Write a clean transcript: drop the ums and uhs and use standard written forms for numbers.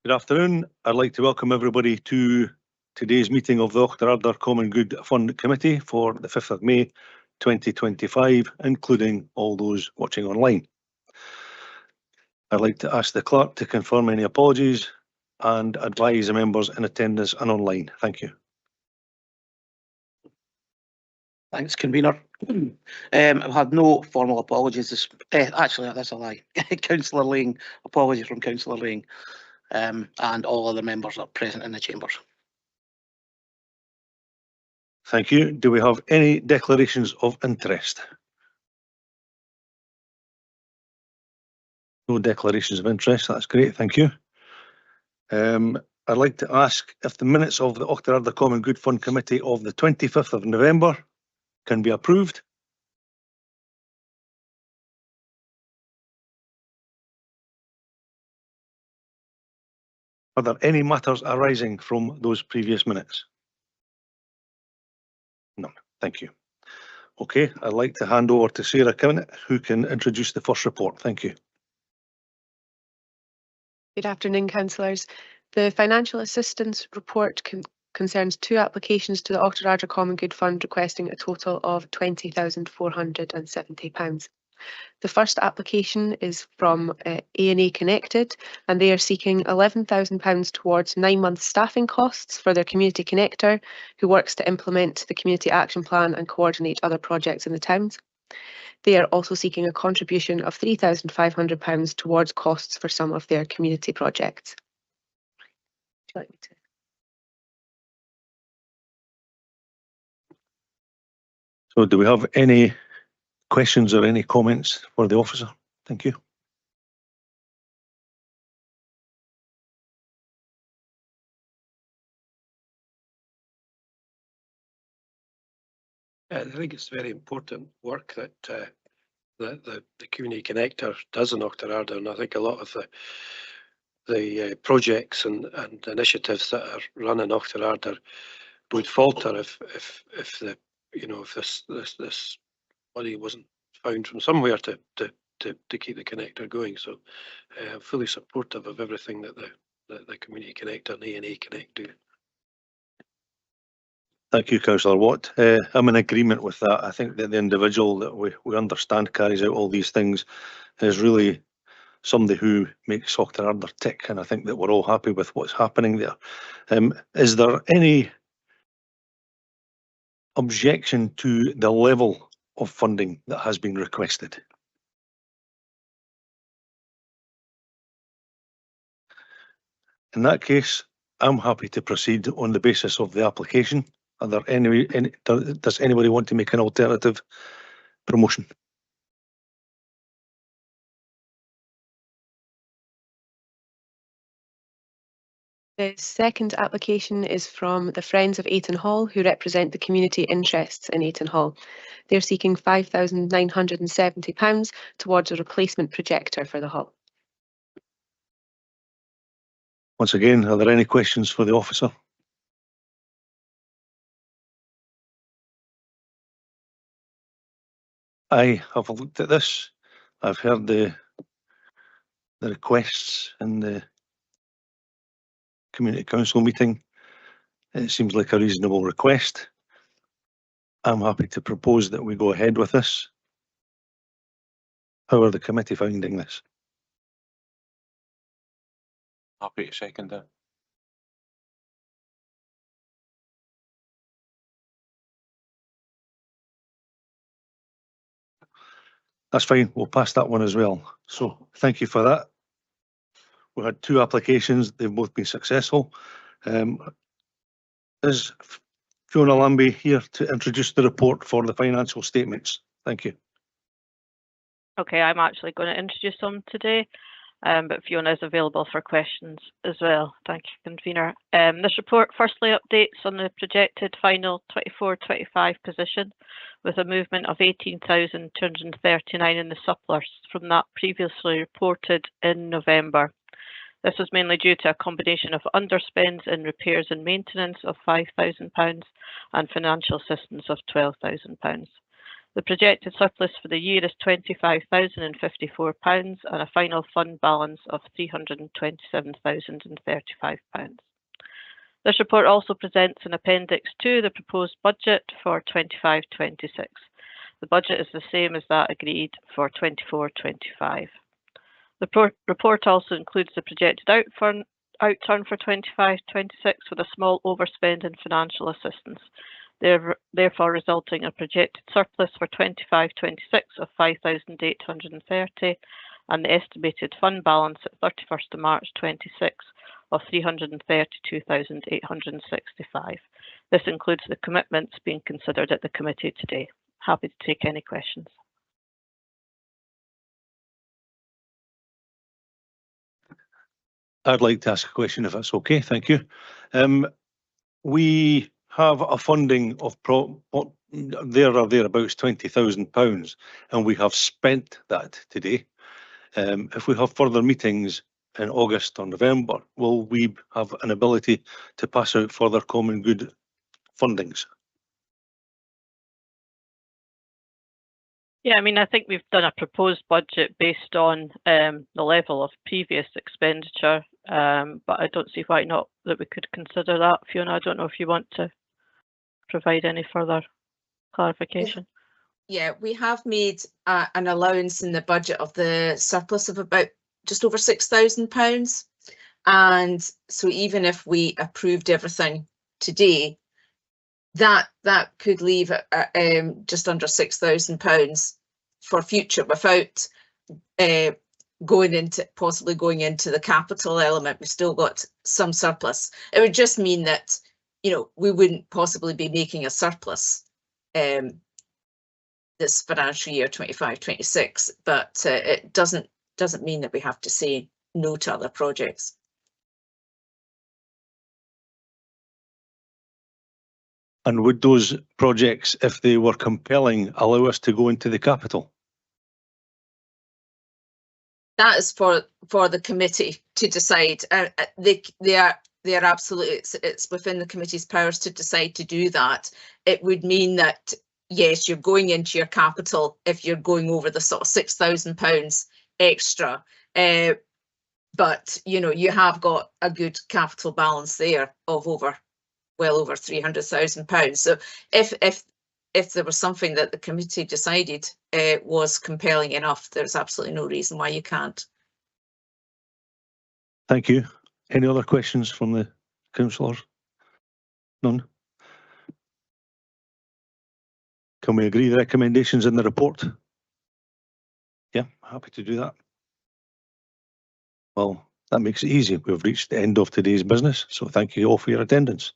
Good afternoon. I'd like to welcome everybody to today's meeting of the Auchterader Common Good Fund Committee for the 5th of May 2025, including all those watching online. I'd like to ask the clerk to confirm any apologies and advise the members in attendance and online. Thank you. Thanks, convener. I've had no formal apologies. Actually, that's a lie. Councillor Lang, apology from Councillor Lang, and all other members are present in the chambers. Thank you. Do we have any declarations of interest? No declarations of interest. That's great. Thank you. I'd like to ask if the minutes of the Auchterader Common Good Fund Committee of the 25th of November can be approved. Are there any matters arising from those previous minutes? None. Thank you. Okay, I'd like to hand over to Sarah Kinnett, who can introduce the first report. Thank you. Good afternoon, councillors. The financial assistance report concerns two applications to the Auchterader Common Good Fund requesting a total of £20,470. The first application is from A&A Connected, and they are seeking £11,000 towards 9 months staffing costs for their community connector, who works to implement the community action plan and coordinate other projects in the towns. They are also seeking a contribution of £3,500 towards costs for some of their community projects. Would you like me to? So do we have any questions or any comments for the officer? Thank you. I think it's very important work that the community connector does in Auchterader, and I think a lot of the projects and initiatives that are run in Auchterader would falter if the if this money wasn't found from somewhere to keep the connector going. So fully supportive of everything that the community connector and A&A Connect do. Thank you, Councillor Watt. I'm in agreement with that. I think that the individual that we understand carries out all these things is really somebody who makes Auchterader tick, and I think that we're all happy with what's happening there. Is there any objection to the level of funding that has been requested? In that case, I'm happy to proceed on the basis of the application. Are there does anybody want to make an alternative promotion? The second application is from the Friends of Ayton Hall, who represent the community interests in Ayton Hall. They're seeking £5,970 towards a replacement projector for the hall. Once again, are there any questions for the officer? I have looked at this. I've heard the requests in the Community Council meeting. It seems like a reasonable request. I'm happy to propose that we go ahead with this. How are the committee finding this? Happy to second that. That's fine. We'll pass that one as well. So thank you for that. We had two applications. They've both been successful. Is Fiona Lambie here to introduce the report for the financial statements? Thank you. Okay, I'm actually going to introduce them today, but Fiona is available for questions as well. Thank you, convener. This report firstly updates on the projected final 24-25 position, with a movement of 18,239 in the surplus from that previously reported in November. This was mainly due to a combination of underspends in repairs and maintenance of £5,000 and financial assistance of £12,000. The projected surplus for the year is £25,054 and a final fund balance of £327,035. This report also presents an appendix to the proposed budget for 25-26. The budget is the same as that agreed for 24-25. The report also includes the projected outturn for 25-26 with a small overspend in financial assistance, therefore resulting in a projected surplus for 25-26 of 5,830 and the estimated fund balance at 31st of March 26 of 332,865. This includes the commitments being considered at the committee today. Happy to take any questions. I'd like to ask a question if that's okay. Thank you. We have a funding of there or thereabouts £20,000, and we have spent that today. If we have further meetings in August or November, will we have an ability to pass out further common good fundings? Yeah, I mean, I think we've done a proposed budget based on the level of previous expenditure, but I don't see why not that we could consider that. Fiona, I don't know if you want to provide any further clarification. Yeah, we have made an allowance in the budget of the surplus of about just over £6,000. And so even if we approved everything today, that could leave just under £6,000 for future without possibly going into the capital element. We've still got some surplus. It would just mean that, you know, we wouldn't possibly be making a surplus this financial year 25-26, but it doesn't mean that we have to say no to other projects. And would those projects, if they were compelling, allow us to go into the capital? That is for the committee to decide. They are absolutely, it's within the committee's powers to decide to do that. It would mean that, yes, you're going into your capital if you're going over the sort of £6,000 extra. But, you know, you have got a good capital balance there of well over £300,000. So if there was something that the committee decided was compelling enough, there's absolutely no reason why you can't. Thank you. Any other questions from the councillors? None? Can we agree the recommendations in the report? Yeah, happy to do that. Well, that makes it easy. We've reached the end of today's business, so thank you all for your attendance.